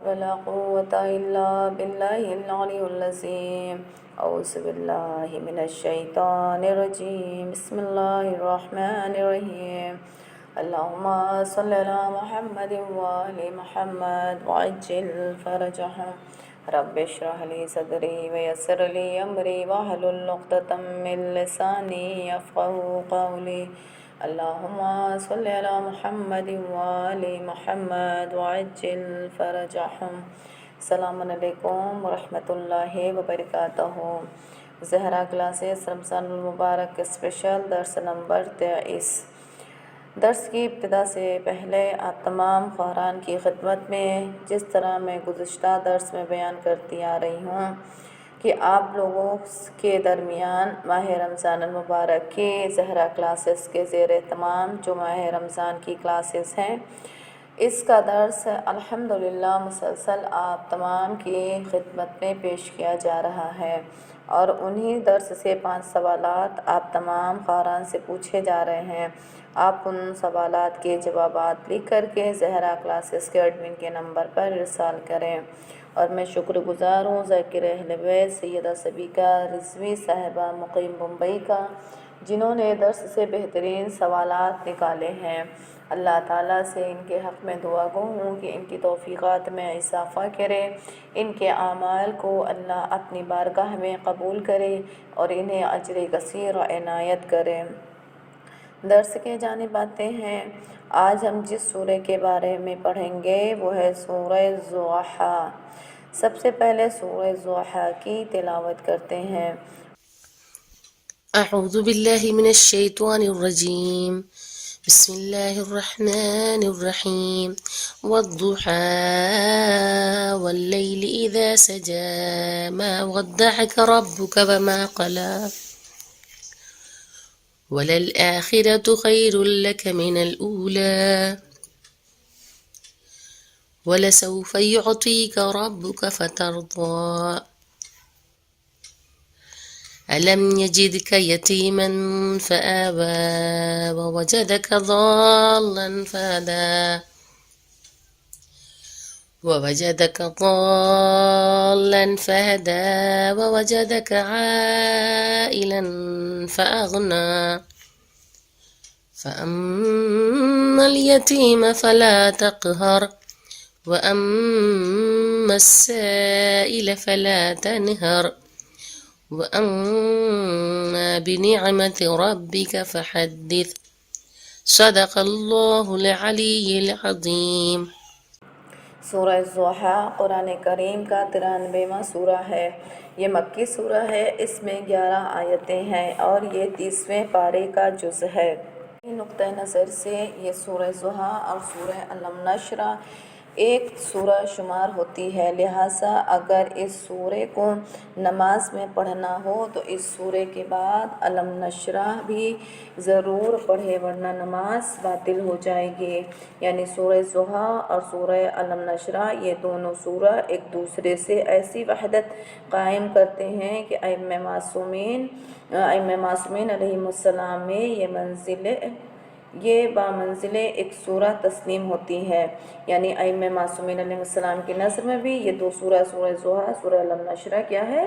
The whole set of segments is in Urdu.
ولا قوة إلا بالله العلي العظيم. أعوذ بالله من الشيطان الرجيم. بسم الله الرحمن الرحيم. اللهم صل على محمد وآل محمد وعجل فرجهم. رب اشرح لي صدري ويسر لي أمري واحلل عقدة من لساني يفقهوا قولي. اللهم صل على محمد وآل محمد وعجل فرجهم. السلام علیکم ورحمۃ اللہ وبرکاتہ. زہرا کلاسز رمضان المبارک اسپیشل درس نمبر 23. درس کی ابتدا سے پہلے آپ تمام خواہران کی خدمت میں جس طرح میں گزشتہ درس میں بیان کرتی آ رہی ہوں کہ آپ لوگوں کے درمیان ماہ رمضان المبارک کی زہرا کلاسز کے زیر اہتمام جو ماہ رمضان کی کلاسز ہیں، اس کا درس الحمدللہ مسلسل آپ تمام کی خدمت میں پیش کیا جا رہا ہے، اور انہی درس سے 5 سوالات آپ تمام خواہران سے پوچھے جا رہے ہیں. آپ ان سوالات کے جوابات لکھ کر کے زہرا کلاسز کے ایڈمن کے نمبر پر ارسال کریں. اور میں شکر گزار ہوں ذاکر اہل بیت سیدہ سبیکہ رضوی صاحبہ مقیم بمبئی کا، جنہوں نے درس سے بہترین سوالات نکالے ہیں. اللہ تعالیٰ سے ان کے حق میں دعا گو ہوں کہ ان کی توفیقات میں اضافہ کرے، ان کے اعمال کو اللہ اپنی بارگاہ میں قبول کرے اور انہیں اجر کثیر و عنایت کرے. درس کے جانب آتے ہیں. آج ہم جس سورہ کے بارے میں پڑھیں گے وہ ہے سورہ ضحیٰ. سب سے پہلے سورہ ضحیٰ کی تلاوت کرتے ہیں. اعوذ باللہ من الشیطان الرجیم. بسم اللہ الرحمن الرحیم. والضحى واللیل اذا سجى ما ودعك ربك وما قلى وللآخرة خير لك من الأولى ولسوف يعطيك ربك فترضى ألم يجدك يتيما فآوى ووجدك ضالا فهدى ووجدك عائلا فأغنى فأما اليتيم فلا تقهر وأما السائل فلا تنهر وأما بنعمة ربك فحدث. صدق اللہ العلی العظیم. سورہ ضحیٰ قرآن کریم کا 93واں سورہ ہے. یہ مکی سورہ ہے. اس میں 11 آیتیں ہیں اور یہ 30ویں پارے کا جز ہے. نقطۂ نظر سے یہ سورہ ضحیٰ اور سورہ علم نشرہ ایک سورہ شمار ہوتی ہے، لہٰذا اگر اس سورے کو نماز میں پڑھنا ہو تو اس سورے کے بعد علم نشرہ بھی ضرور پڑھے، ورنہ نماز باطل ہو جائے گی. یعنی سورہ ضحیٰ اور سورہ علم نشرہ یہ دونوں سورہ ایک دوسرے سے ایسی وحدت قائم کرتے ہیں کہ ائمہ معصومین علیہ السلام میں یہ بامنزل ایک سورہ تسلیم ہوتی ہے. یعنی ائمہ معصومین علیہ السلام کی نظر میں بھی یہ دو سورہ ضحیٰ سورہ علم نشرہ کیا ہے،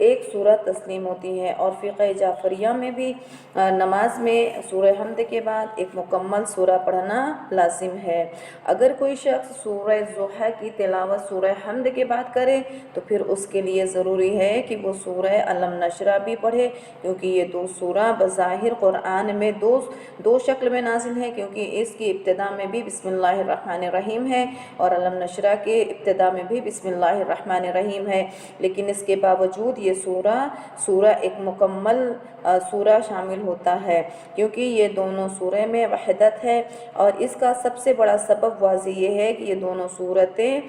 ایک سورہ تسلیم ہوتی ہے. اور فقہ جعفریہ میں بھی نماز میں سورہ حمد کے بعد ایک مکمل سورہ پڑھنا لازم ہے. اگر کوئی شخص سورہ ضحیٰ کی تلاوت سورہ حمد کے بعد کرے تو پھر اس کے لیے ضروری ہے کہ وہ سورہ علم نشرہ بھی پڑھے، کیونکہ یہ دو سورہ بظاہر قرآن میں دو شکل میں نازل ہے، کیونکہ اس کی ابتدا میں بھی بسم اللہ الرحمن الرحیم ہے اور علم نشرہ کے ابتدا میں بھی بسم اللہ الرحمن الرحیم ہے. لیکن اس کے باوجود یہ سورہ ایک مکمل سورہ شامل ہوتا ہے، کیونکہ یہ دونوں سورہ میں وحدت ہے. اور اس کا سب سے بڑا سبب واضح یہ ہے کہ یہ دونوں سورتیں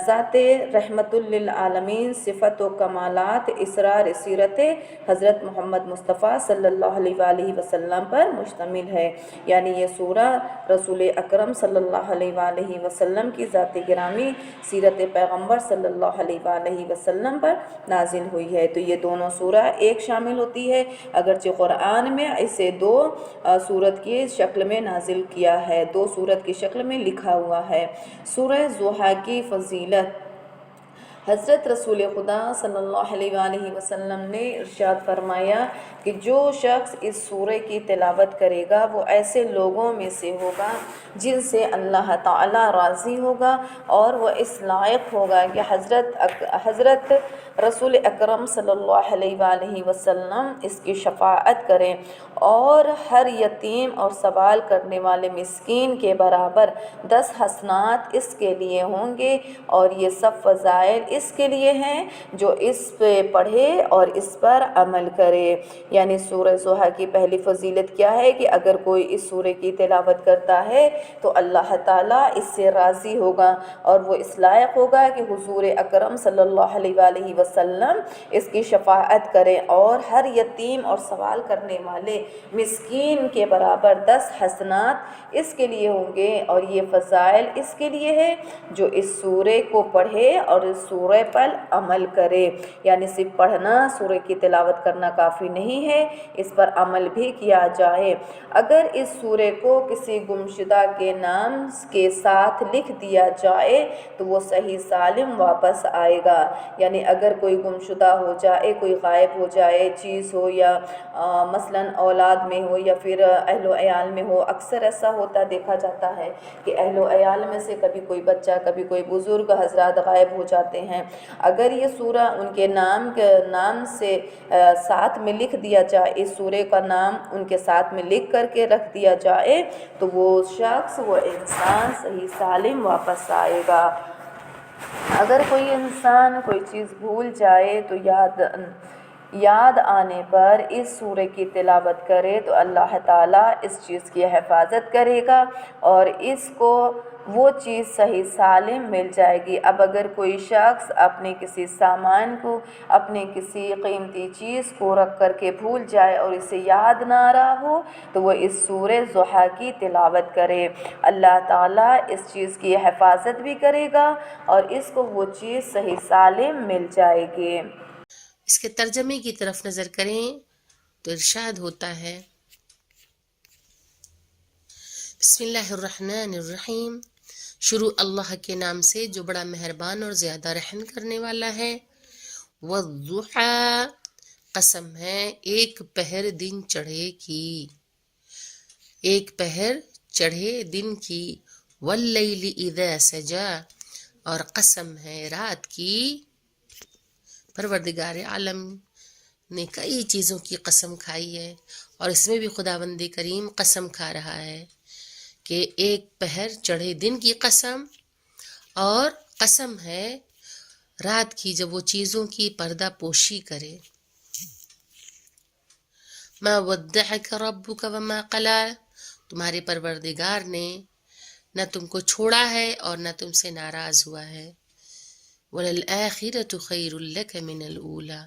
ذات رحمت للعالمین صفت و کمالات اسرار سیرت حضرت محمد مصطفیٰ صلی اللہ علیہ وآلہ وسلم پر مشتمل ہے. یعنی یہ سورہ رسول اکرم صلی اللہ علیہ وآلہ وسلم کی ذات گرامی سیرت پیغمبر صلی اللہ علیہ وآلہ وسلم پر نازل ہوئی ہے۔ تو یہ دونوں سورہ ایک شامل ہوتی ہے، اگرچہ قرآن میں اسے دو سورت کی شکل میں نازل کیا ہے، دو سورت کی شکل میں لکھا ہوا ہے۔ سورہ ضحیٰ کی فضیلت۔ حضرت رسول خدا صلی اللہ علیہ وآلہ وسلم نے ارشاد فرمایا کہ جو شخص اس سورہ کی تلاوت کرے گا وہ ایسے لوگوں میں سے ہوگا جن سے اللہ تعالیٰ راضی ہوگا، اور وہ اس لائق ہوگا کہ حضرت رسول اکرم صلی اللہ علیہ وآلہ وسلم اس کی شفاعت کریں، اور ہر یتیم اور سوال کرنے والے مسکین کے برابر 10 حسنات اس کے لیے ہوں گے، اور یہ سب فضائل اس کے لیے ہیں جو اس پہ پڑھے اور اس پر عمل کرے۔ یعنی سورہ ضحیٰ کی پہلی فضیلت کیا ہے کہ اگر کوئی اس سورہ کی تلاوت کرتا ہے تو اللہ تعالیٰ اس سے راضی ہوگا، اور وہ اس لائق ہوگا کہ حضور اکرم صلی اللہ علیہ وآلہ وسلم اس کی شفاعت کریں، اور ہر یتیم اور سوال کرنے والے مسکین کے برابر 10 حسنات اس کے لیے ہوں گے، اور یہ فضائل اس کے لیے ہے جو اس سورہ کو پڑھے اور اس سورہ پر عمل کرے۔ یعنی صرف پڑھنا، سورہ کی تلاوت کرنا کافی نہیں ہے، اس پر عمل بھی کیا جائے۔ اگر اس سورہ کو کسی گمشدہ کے نام کے ساتھ لکھ دیا جائے تو وہ صحیح سالم واپس آئے گا۔ یعنی اگر کوئی گمشدہ ہو جائے، کوئی غائب ہو جائے، چیز ہو یا مثلاً اولاد میں ہو یا پھر اہل و عیال میں ہو، اکثر ایسا ہوتا دیکھا جاتا ہے کہ اہل و عیال میں سے کبھی کوئی بچہ، کبھی کوئی بزرگ حضرات غائب ہو جاتے ہیں، اگر یہ سورہ ان کے نام سے ساتھ میں لکھ دیا جائے، اس سورہ کا نام ان کے ساتھ میں لکھ کر کے رکھ دیا جائے تو وہ شخص، وہ انسان صحیح سالم واپس آئے گا۔ اگر کوئی انسان کوئی چیز بھول جائے تو یاد آنے پر اس سورہ کی تلاوت کرے تو اللہ تعالیٰ اس چیز کی حفاظت کرے گا اور اس کو وہ چیز صحیح سالم مل جائے گی۔ اب اگر کوئی شخص اپنے کسی سامان کو، اپنے کسی قیمتی چیز کو رکھ کر کے بھول جائے اور اسے یاد نہ آ رہا ہو تو وہ اس سورہ ضحیٰ کی تلاوت کرے، اللہ تعالیٰ اس چیز کی حفاظت بھی کرے گا اور اس کو وہ چیز صحیح سالم مل جائے گی۔ اس کے ترجمے کی طرف نظر کریں تو ارشاد ہوتا ہے، بسم اللہ الرحمن الرحیم، شروع اللہ کے نام سے جو بڑا مہربان اور زیادہ رحم کرنے والا ہے۔ والضحیٰ، قسم ہے ایک پہر دن چڑھے کی، ایک پہر چڑھے دن کی۔ واللیل اذا سجا، اور قسم ہے رات کی۔ پروردگار عالم نے کئی چیزوں کی قسم کھائی ہے اور اس میں بھی خداوند کریم قسم کھا رہا ہے کہ ایک پہر چڑھے دن کی قسم، اور قسم ہے رات کی جب وہ چیزوں کی پردہ پوشی کرے۔ ما ودعک ربک وما قلی، تمہارے پروردگار نے نہ تم کو چھوڑا ہے اور نہ تم سے ناراض ہوا ہے۔ وَلَلْآخِرَةُ خَيْرٌ لَكَ مِنَ الْأُولَى،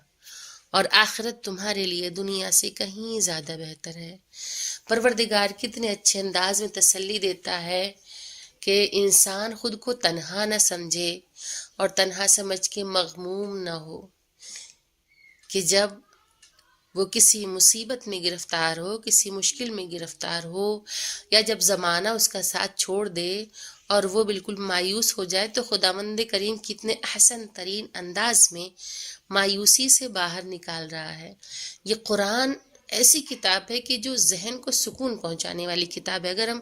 اور آخرت تمہارے لیے دنیا سے کہیں زیادہ بہتر ہے۔ پروردگار کتنے اچھے انداز میں تسلی دیتا ہے کہ انسان خود کو تنہا نہ سمجھے اور تنہا سمجھ کے مغموم نہ ہو، کہ جب وہ کسی مصیبت میں گرفتار ہو، کسی مشکل میں گرفتار ہو، یا جب زمانہ اس کا ساتھ چھوڑ دے اور وہ بالکل مایوس ہو جائے تو خداوند کریم کتنے احسن ترین انداز میں مایوسی سے باہر نکال رہا ہے۔ یہ قرآن ایسی کتاب ہے کہ جو ذہن کو سکون پہنچانے والی کتاب ہے۔ اگر ہم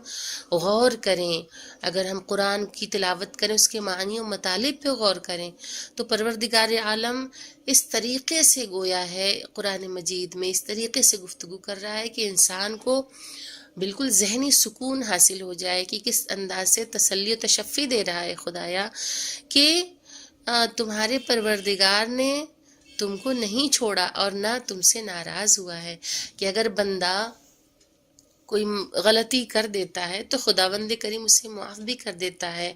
غور کریں، اگر ہم قرآن کی تلاوت کریں، اس کے معنی و مطالب پہ غور کریں تو پروردگار عالم اس طریقے سے گویا ہے قرآن مجید میں، اس طریقے سے گفتگو کر رہا ہے کہ انسان کو بالکل ذہنی سکون حاصل ہو جائے کہ کس انداز سے تسلی و تشفی دے رہا ہے خدایا کہ تمہارے پروردگار نے تم کو نہیں چھوڑا اور نہ تم سے ناراض ہوا ہے، کہ اگر بندہ کوئی غلطی کر دیتا ہے تو خداوند کریم اسے معاف بھی کر دیتا ہے۔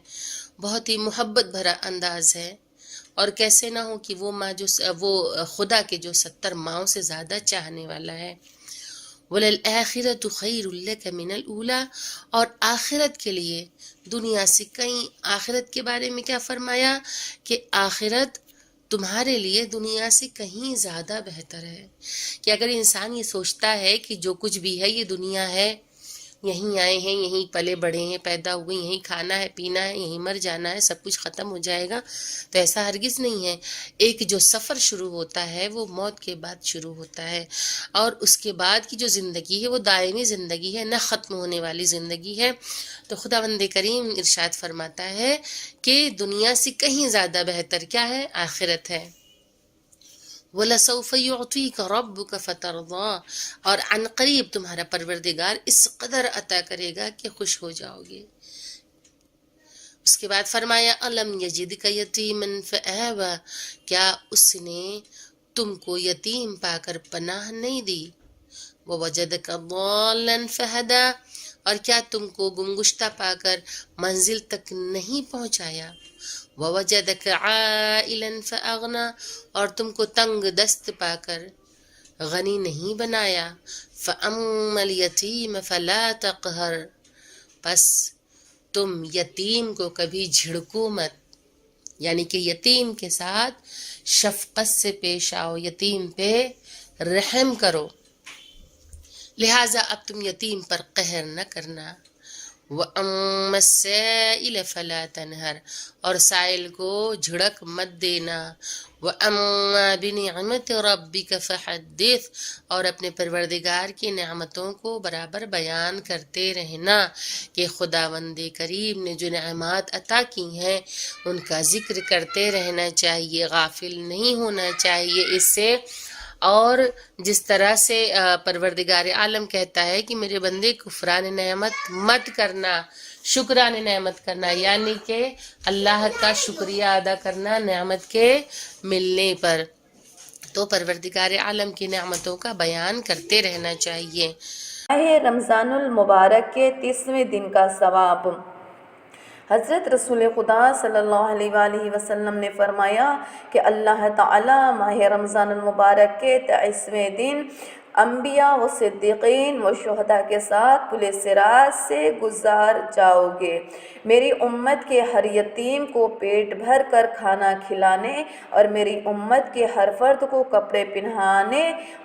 بہت ہی محبت بھرا انداز ہے، اور کیسے نہ ہو کہ وہ خدا کے جو 70 ماؤں سے زیادہ چاہنے والا ہے۔ وَلَلْآخِرَةُ خَيْرٌ لَكَ مِنَ الْأُولَى، اور آخرت کے لیے دنیا سے کہیں، آخرت کے بارے میں کیا فرمایا کہ آخرت تمہارے لیے دنیا سے کہیں زیادہ بہتر ہے. کہ اگر انسان یہ سوچتا ہے کہ جو کچھ بھی ہے یہ دنیا ہے، یہیں آئے ہیں، یہیں پلے بڑھے ہیں، پیدا ہوئے، یہیں کھانا ہے، پینا ہے، یہیں مر جانا ہے، سب کچھ ختم ہو جائے گا، تو ایسا ہرگز نہیں ہے. ایک جو سفر شروع ہوتا ہے وہ موت کے بعد شروع ہوتا ہے، اور اس کے بعد کی جو زندگی ہے وہ دائمی زندگی ہے، نہ ختم ہونے والی زندگی ہے. تو خداوند کریم ارشاد فرماتا ہے کہ دنیا سے کہیں زیادہ بہتر کیا ہے؟ آخرت ہے. وَلَسَوْفَ يُعْطِيكَ رَبُّكَ فَتَرْضَىٰ، اور عن قریب تمہارا پروردگار اس قدر عطا کرے گا کہ خوش ہو جاؤ گے. اس کے بعد فرمایا أَلَمْ يَجِدْكَ يَتِيمًا فَآوَىٰ، کیا اس نے تم کو یتیم پا کر پناہ نہیں دی. وَوَجَدَكَ ضَالًّا فَهَدَىٰ، اور کیا تم کو گمگشتہ پا کر منزل تک نہیں پہنچایا. وَوَجَدَكَ عَائِلًا فَأَغْنَىٰ، اور تم کو تنگ دست پا کر غنی نہیں بنایا. فَأَمَّا الْيَتِيمَ فَلَا تَقْهَرْ، پس تم یتیم کو کبھی جھڑکو مت، یعنی کہ یتیم کے ساتھ شفقت سے پیش آؤ، یتیم پہ رحم کرو. لہٰذا اب تم یتیم پر قہر نہ کرنا. وَأَمَّا السَّائِلَ فَلَا تَنْهَرْ، اور سائل کو جھڑک مت دینا. وَأَمَّا بِنِعْمَةِ رَبِّكَ فَحَدِّثْ، اور اپنے پروردگار کی نعمتوں کو برابر بیان کرتے رہنا کہ خداوند کریم نے جو نعمات عطا کی ہیں ان کا ذکر کرتے رہنا چاہیے، غافل نہیں ہونا چاہیے اس سے. اور جس طرح سے پروردگار عالم کہتا ہے کہ میرے بندے کفران نعمت مت کرنا، شکران نعمت کرنا، یعنی کہ اللہ کا شکریہ ادا کرنا نعمت کے ملنے پر. تو پروردگار عالم کی نعمتوں کا بیان کرتے رہنا چاہیے. ماہ رمضان المبارک کے 30ویں دن کا ثواب. حضرت رسول خدا صلی اللہ علیہ وآلہ وسلم نے فرمایا کہ اللہ تعالیٰ ماہ رمضان المبارک کے 23ویں دن انبیاء و صدیقین و شہداء کے ساتھ پل صراط سے گزار جاؤ گے. میری امت کے ہر یتیم کو پیٹ بھر کر کھانا کھلانے اور میری امت کے ہر فرد کو کپڑے پہنانے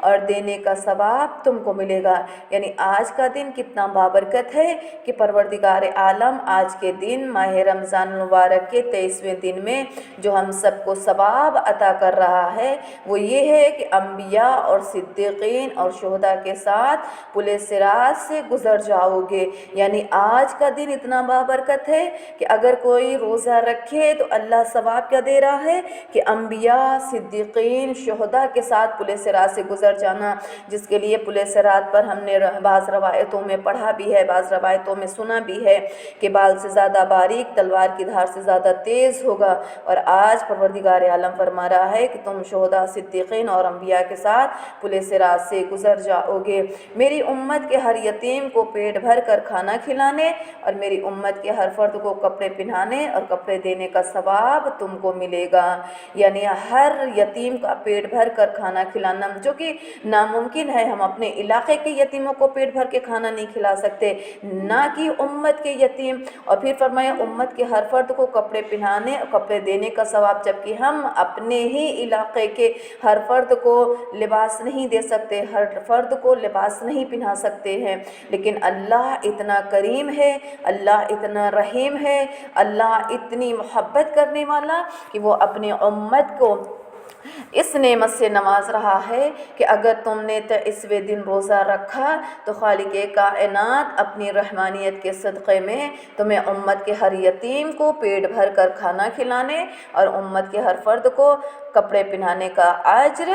اور دینے کا ثواب تم کو ملے گا. یعنی آج کا دن کتنا بابرکت ہے کہ پروردگار عالم آج کے دن ماہ رمضان المبارک کے 23ویں دن میں جو ہم سب کو ثواب عطا کر رہا ہے وہ یہ ہے کہ انبیاء اور صدیقین اور شہداء کے ساتھ پل صراط سے گزر جاؤ گے. یعنی آج کا دن اتنا بابرکت ہے کہ اگر کوئی روزہ رکھے تو اللہ ثواب کیا دے رہا ہے کہ انبیاء، صدیقین، شہداء کے ساتھ پل صراط سے گزر جانا، جس کے لیے پل صراط پر ہم نے بعض روایتوں میں پڑھا بھی ہے، بعض روایتوں میں سنا بھی ہے کہ بال سے زیادہ باریک، تلوار کی دھار سے زیادہ تیز ہوگا. اور آج پروردگار عالم فرما رہا ہے کہ تم شہداء، صدیقین اور انبیاء کے ساتھ پل صراط سے گزر جاؤ گے. میری امت کے ہر یتیم کو پیٹ بھر کر کھانا کھلانے اور میری امت کے ہر فرد کو کپڑے پہنانے اور کپڑے دینے کا ثواب تم کو ملے گا. یعنی ہر یتیم کا پیٹ بھر کر کھانا کھلانا، جو کہ ناممکن ہے، ہم اپنے علاقے کے یتیموں کو پیٹ بھر کے کھانا نہیں کھلا سکتے، نہ کہ امت کے یتیم. اور پھر فرمایا امت کے ہر فرد کو کپڑے پہنانے اور کپڑے دینے کا ثواب، جبکہ ہم اپنے ہی علاقے کے ہر فرد کو لباس نہیں دے سکتے، ہر فرد کو لباس نہیں پہنا سکتے ہیں. لیکن اللہ اتنا کریم ہے، اللہ اتنا رحیم ہے، اللہ اتنی محبت کرنے والا کہ وہ اپنی امت کو اس نعمت سے نواز رہا ہے کہ اگر تم نے 23ویں دن روزہ رکھا تو خالق کائنات اپنی رحمانیت کے صدقے میں تمہیں امت کے ہر یتیم کو پیٹ بھر کر کھانا کھلانے اور امت کے ہر فرد کو کپڑے پہنانے کا اجر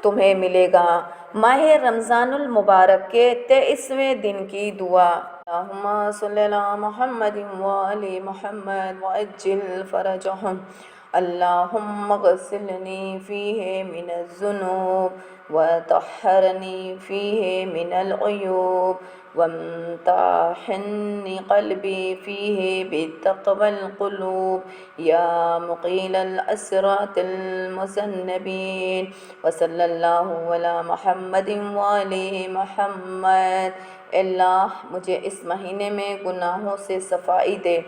تمہیں ملے گا. ماہ رمضان المبارک کے 23ویں دن کی دعا. اللہم صلی علی محمد وآل محمد وعجل فرجہم اللهم اغسلني فيه من الذنوب وطهرني فيه من العيوب وامتحني قلبي فيه بتقوى القلوب يا مقيل الأسرات المذنبين وصلی اللہ علی محمد وآل محمد۔ اللہ مجھے اس مہینے میں گناہوں سے صفائی دے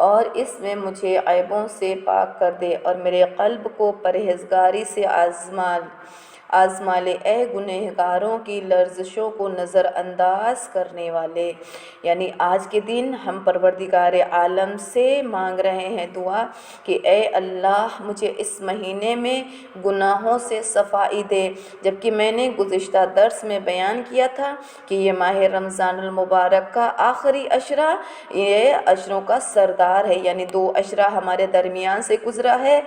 اور اس میں مجھے عیبوں سے پاک کر دے اور میرے قلب کو پرہیزگاری سے آزما لے۔ اے گنہگاروں کی لرزشوں کو نظر انداز کرنے والے، یعنی آج کے دن ہم پروردگار عالم سے مانگ رہے ہیں دعا کہ اے اللہ مجھے اس مہینے میں گناہوں سے صفائی دے۔ جبکہ میں نے گزشتہ درس میں بیان کیا تھا کہ یہ ماہ رمضان المبارک کا آخری عشرہ یہ عشروں کا سردار ہے، یعنی 2 عشرہ ہمارے درمیان سے گزرا ہے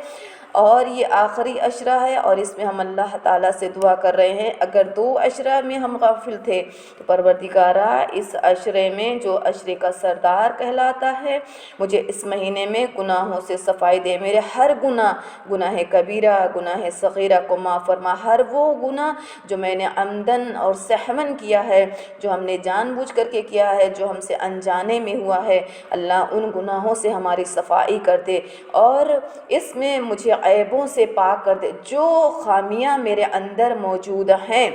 اور یہ آخری عشرہ ہے، اور اس میں ہم اللہ تعالیٰ سے دعا کر رہے ہیں اگر 2 عشرہ میں ہم غافل تھے تو پروردگارہ اس عشرے میں جو عشرے کا سردار کہلاتا ہے مجھے اس مہینے میں گناہوں سے صفائی دے۔ میرے ہر گناہ کبیرہ گناہ صغیرہ کو معاف فرما۔ ہر وہ گناہ جو میں نے عمدن اور سہون کیا ہے، جو ہم نے جان بوجھ کر کے کیا ہے، جو ہم سے انجانے میں ہوا ہے، اللہ ان گناہوں سے ہماری صفائی کر دے اور اس میں مجھے عیبوں سے پاک کر دے۔ جو خامیاں میرے اندر موجود ہیں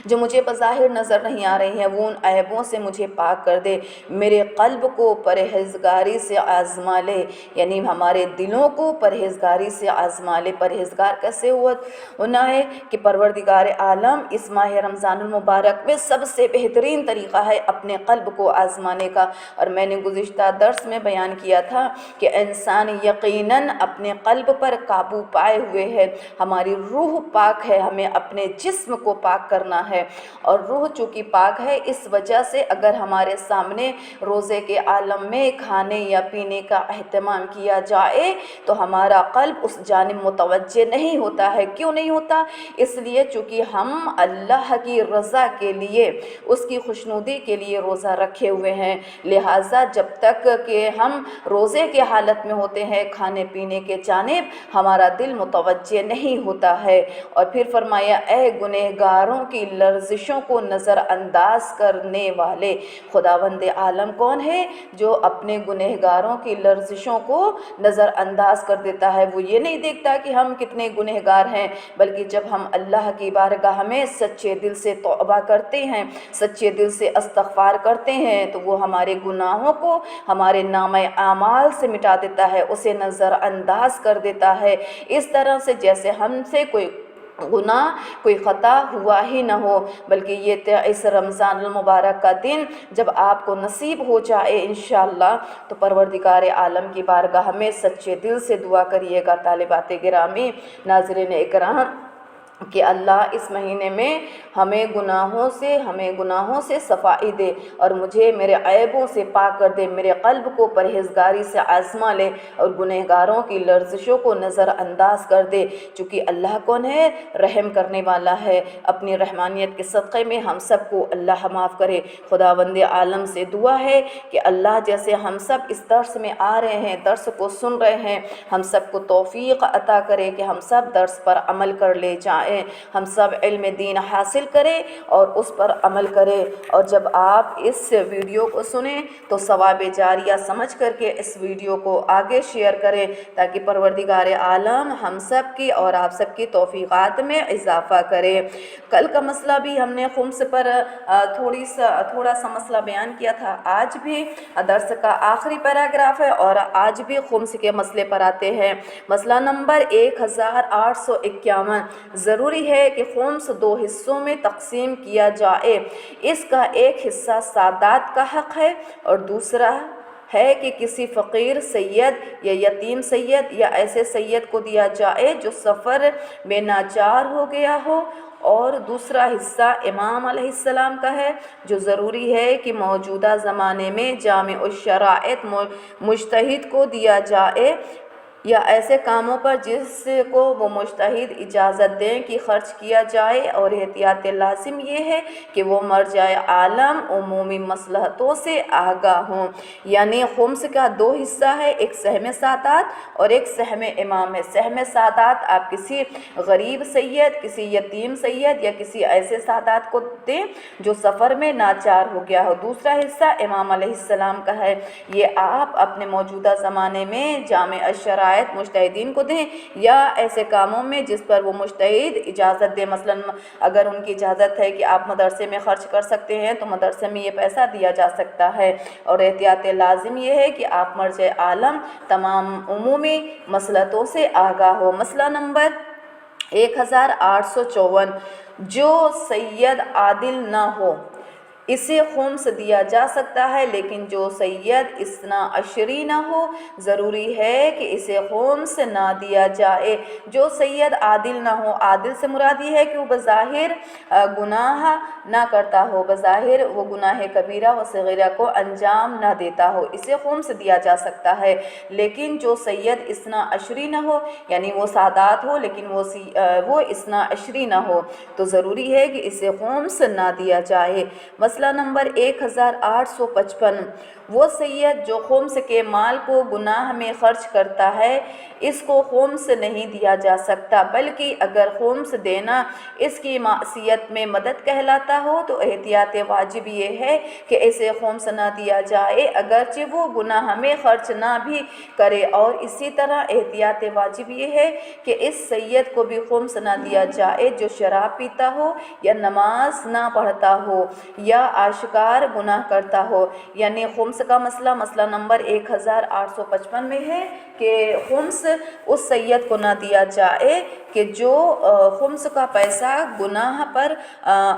جو مجھے بظاہر نظر نہیں آ رہی ہیں وہ ان عیبوں سے مجھے پاک کر دے۔ میرے قلب کو پرہیزگاری سے آزما لے، یعنی ہمارے دلوں کو پرہیزگاری سے آزما لے۔ پرہیزگار کیسے ہونا ہے کہ پروردگار عالم اس ماہ رمضان المبارک میں سب سے بہترین طریقہ ہے اپنے قلب کو آزمانے کا، اور میں نے گزشتہ درس میں بیان کیا تھا کہ انسان یقیناً اپنے قلب پر قابو پائے ہوئے ہے۔ ہماری روح پاک ہے، ہمیں اپنے جسم کو پاک کرنا ہے، اور روح چونکہ پاک ہے اس وجہ سے اگر ہمارے سامنے روزے کے عالم میں کھانے یا پینے کا اہتمام کیا جائے تو ہمارا قلب اس جانب متوجہ نہیں ہوتا ہے۔ کیوں نہیں ہوتا؟ اس لیے چونکہ ہم اللہ کی رضا کے لیے، اس کی خوشنودی کے لیے روزہ رکھے ہوئے ہیں، لہٰذا جب تک کہ ہم روزے کے حالت میں ہوتے ہیں کھانے پینے کے جانب ہمارا دل متوجہ نہیں ہوتا ہے۔ اور پھر فرمایا اے گنہگاروں کی لرزشوں کو نظر انداز کرنے والے۔ خداوند عالم کون ہے؟ جو اپنے گنہگاروں کی لرزشوں کو نظر انداز کر دیتا ہے۔ وہ یہ نہیں دیکھتا کہ ہم کتنے گنہگار ہیں، بلکہ جب ہم اللہ کی بارگاہ میں سچے دل سے توبہ کرتے ہیں، سچے دل سے استغفار کرتے ہیں تو وہ ہمارے گناہوں کو ہمارے نامہ اعمال سے مٹا دیتا ہے، اسے نظر انداز کر دیتا ہے، اس طرح سے جیسے ہم سے کوئی گناہ کوئی خطا ہوا ہی نہ ہو۔ بلکہ یہ اس رمضان المبارک کا دن جب آپ کو نصیب ہو جائے انشاءاللہ تو پروردگار عالم کی بارگاہ میں سچے دل سے دعا کریے گا۔ طالبات گرامی، ناظرین اکرام، کہ اللہ اس مہینے میں ہمیں گناہوں سے صفائی دے اور مجھے میرے عیبوں سے پاک کر دے، میرے قلب کو پرہیزگاری سے آزما لے اور گنہگاروں کی لرزشوں کو نظر انداز کر دے۔ چونکہ اللہ کون ہے؟ رحم کرنے والا ہے۔ اپنی رحمانیت کے صدقے میں ہم سب کو اللہ معاف کرے۔ خداوند عالم سے دعا ہے کہ اللہ جیسے ہم سب اس درس میں آ رہے ہیں، درس کو سن رہے ہیں، ہم سب کو توفیق عطا کرے کہ ہم سب درس پر عمل کر لے جائیں، ہم سب علم دین حاصل کریں اور اس پر عمل کریں۔ اور جب آپ اس ویڈیو کو سنیں تو ثواب جاریہ سمجھ کر کے اس ویڈیو کو آگے شیئر کریں تاکہ پروردگار عالم ہم سب کی اور آپ سب کی توفیقات میں اضافہ کرے۔ کل کا مسئلہ بھی ہم نے خمس پر تھوڑا سا مسئلہ بیان کیا تھا، آج بھی درس کا آخری پیراگراف ہے اور آج بھی خمس کے مسئلے پر آتے ہیں۔ مسئلہ نمبر 1851، ضروری ہے کہ خمس 2 حصوں میں تقسیم کیا جائے، اس کا ایک حصہ سادات کا حق ہے اور دوسرا ہے کہ کسی فقیر سید یا یتیم سید یا ایسے سید کو دیا جائے جو سفر میں ناچار ہو گیا ہو، اور دوسرا حصہ امام علیہ السلام کا ہے جو ضروری ہے کہ موجودہ زمانے میں جامع الشرائط مجتہد کو دیا جائے۔ یا ایسے کاموں پر جس کو وہ مجتہد اجازت دیں کہ خرچ کیا جائے، اور احتیاط لازم یہ ہے کہ وہ مرجع عالم عمومی مصلحتوں سے آگاہ ہوں۔ یعنی خمس کا دو حصہ ہے، ایک سہم سادات اور ایک سہم امام ہے۔ سہم سادات آپ کسی غریب سید، کسی یتیم سید یا کسی ایسے سادات کو دیں جو سفر میں ناچار ہو گیا ہو۔ دوسرا حصہ امام علیہ السلام کا ہے، یہ آپ اپنے موجودہ زمانے میں جامع الشرائط مجتہدین کو دیں یا ایسے کاموں میں جس پر وہ مجتہد اجازت دیں۔ مثلا اگر ان کی اجازت ہے کہ آپ مدرسے میں خرچ کر سکتے ہیں تو مدرسے میں یہ پیسہ دیا جا سکتا ہے، اور احتیاط لازم یہ ہے کہ آپ مرجع عالم تمام عمومی مصلحتوں سے آگاہ ہو۔ مسئلہ نمبر 1854، جو سید عادل نہ ہو اسے خمس دیا جا سکتا ہے، لیکن جو سید اثنا عشری نہ ہو ضروری ہے کہ اسے خمس نہ دیا جائے۔ جو سید عادل نہ ہو، عادل سے مراد یہ ہے کہ وہ بظاہر گناہ نہ کرتا ہو، بظاہر وہ گناہ کبیرہ و صغیرہ کو انجام نہ دیتا ہو، اسے خمس دیا جا سکتا ہے۔ لیکن جو سید اثنا عشری نہ ہو، یعنی وہ سادات ہو لیکن وہ اثنا عشری نہ ہو، تو ضروری ہے کہ اسے خمس نہ دیا جائے۔ مسئلہ نمبر 1855، وہ سید جو خمس کے مال کو گناہ میں خرچ کرتا ہے اس کو خمس نہیں دیا جا سکتا، بلکہ اگر خمس دینا اس کی معصیت میں مدد کہلاتا ہو تو احتیاط واجب یہ ہے کہ اسے خمس نہ دیا جائے اگرچہ وہ گناہ میں خرچ نہ بھی کرے، اور اسی طرح احتیاط واجب یہ ہے کہ اس سید کو بھی خمس نہ دیا جائے جو شراب پیتا ہو یا نماز نہ پڑھتا ہو یا آشکار گناہ کرتا ہو۔ یعنی خمس کا مسئلہ نمبر 1855 میں ہے کہ خمس اس سید کو نہ دیا جائے کہ جو خمس کا پیسہ گناہ پر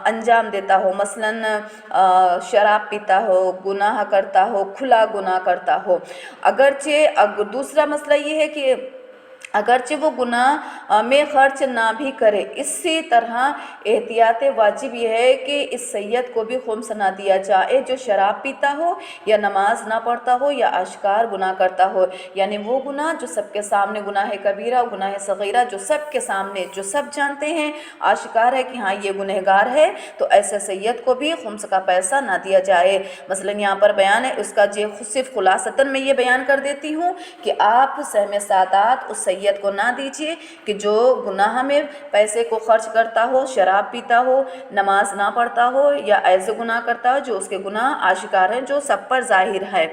انجام دیتا ہو، مثلا شراب پیتا ہو، گناہ کرتا ہو، کھلا گناہ کرتا ہو۔ اگرچہ دوسرا مسئلہ یہ ہے کہ اگرچہ وہ گناہ میں خرچ نہ بھی کرے، اسی طرح احتیاط واجب یہ ہے کہ اس سید کو بھی خمس نہ دیا جائے جو شراب پیتا ہو یا نماز نہ پڑھتا ہو یا آشکار گناہ کرتا ہو۔ یعنی وہ گناہ جو سب کے سامنے، گناہ کبیرہ، گناہ صغیرہ، جو سب کے سامنے، جو سب جانتے ہیں، آشکار ہے کہ ہاں یہ گنہگار ہے، تو ایسے سید کو بھی خمس کا پیسہ نہ دیا جائے۔ مثلا یہاں پر بیان ہے، اس کا صرف خلاصتاً میں یہ بیان کر دیتی ہوں کہ آپ سہم سادات اس سید کو نہ دیجیے کہ جو گناہ میں پیسے کو خرچ کرتا ہو، شراب پیتا ہو، نماز نہ پڑھتا ہو یا ایسے گناہ کرتا ہو جو اس کے گناہ آشکار ہیں، جو سب پر ظاہر ہے۔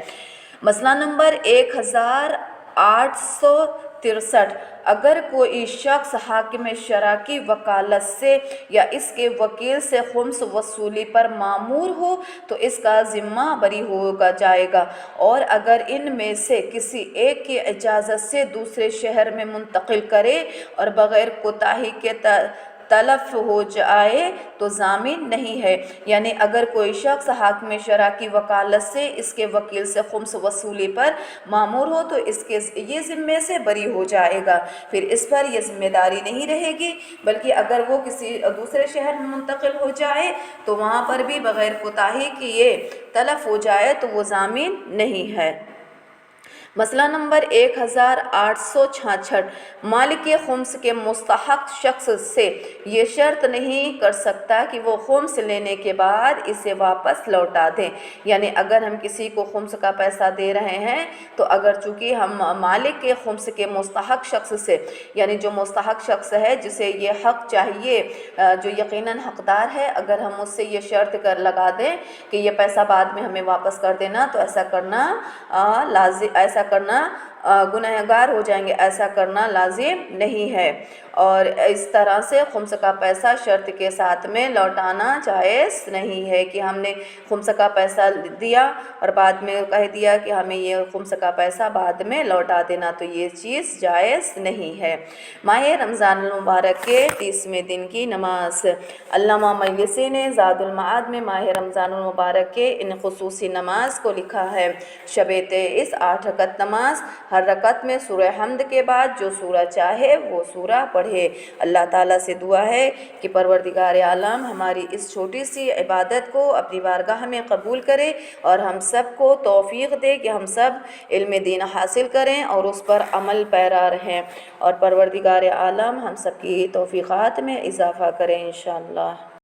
مسئلہ نمبر 1863، اگر کوئی شخص حاکم شرع کی وکالت سے یا اس کے وکیل سے خمس وصولی پر مامور ہو تو اس کا ذمہ بری ہوگا جائے گا، اور اگر ان میں سے کسی ایک کی اجازت سے دوسرے شہر میں منتقل کرے اور بغیر کوتاہی کے تلف ہو جائے تو ضامن نہیں ہے۔ یعنی اگر کوئی شخص حاکم شرع کی وکالت سے اس کے وکیل سے خمس وصولی پر مامور ہو تو اس کے یہ ذمے سے بری ہو جائے گا، پھر اس پر یہ ذمہ داری نہیں رہے گی، بلکہ اگر وہ کسی دوسرے شہر میں منتقل ہو جائے تو وہاں پر بھی بغیر کوتاہی کیے تلف ہو جائے تو وہ ضامن نہیں ہے۔ مسئلہ نمبر 1866، مالک خمس کے مستحق شخص سے یہ شرط نہیں کر سکتا کہ وہ خمس لینے کے بعد اسے واپس لوٹا دیں۔ یعنی اگر ہم کسی کو خمس کا پیسہ دے رہے ہیں تو اگر چونکہ ہم مالک کے خمس کے مستحق شخص سے، یعنی جو مستحق شخص ہے جسے یہ حق چاہیے، جو یقیناً حقدار ہے، اگر ہم اس سے یہ شرط لگا دیں کہ یہ پیسہ بعد میں ہمیں واپس کر دینا، تو ایسا کرنا گنہگار ہو جائیں گے، ایسا کرنا لازم نہیں ہے، اور اس طرح سے خمس کا پیسہ شرط کے ساتھ میں لوٹانا جائز نہیں ہے کہ ہم نے خمس کا پیسہ دیا اور بعد میں کہہ دیا کہ ہمیں یہ خمس کا پیسہ بعد میں لوٹا دینا، تو یہ چیز جائز نہیں ہے۔ ماہ رمضان المبارک کے 30ویں دن کی نماز، علامہ مجلسی نے زاد المعاد میں ماہ رمضان المبارک کے ان خصوصی نماز کو لکھا ہے: شب 23 8 رکعت نماز، ہر رکعت میں سورہ حمد کے بعد جو سورہ چاہے وہ سورہ پڑھے۔ اللہ تعالیٰ سے دعا ہے کہ پروردگار عالم ہماری اس چھوٹی سی عبادت کو اپنی بارگاہ میں قبول کرے اور ہم سب کو توفیق دے کہ ہم سب علم دین حاصل کریں اور اس پر عمل پیرا رہیں، اور پروردگار عالم ہم سب کی توفیقات میں اضافہ کریں انشاءاللہ۔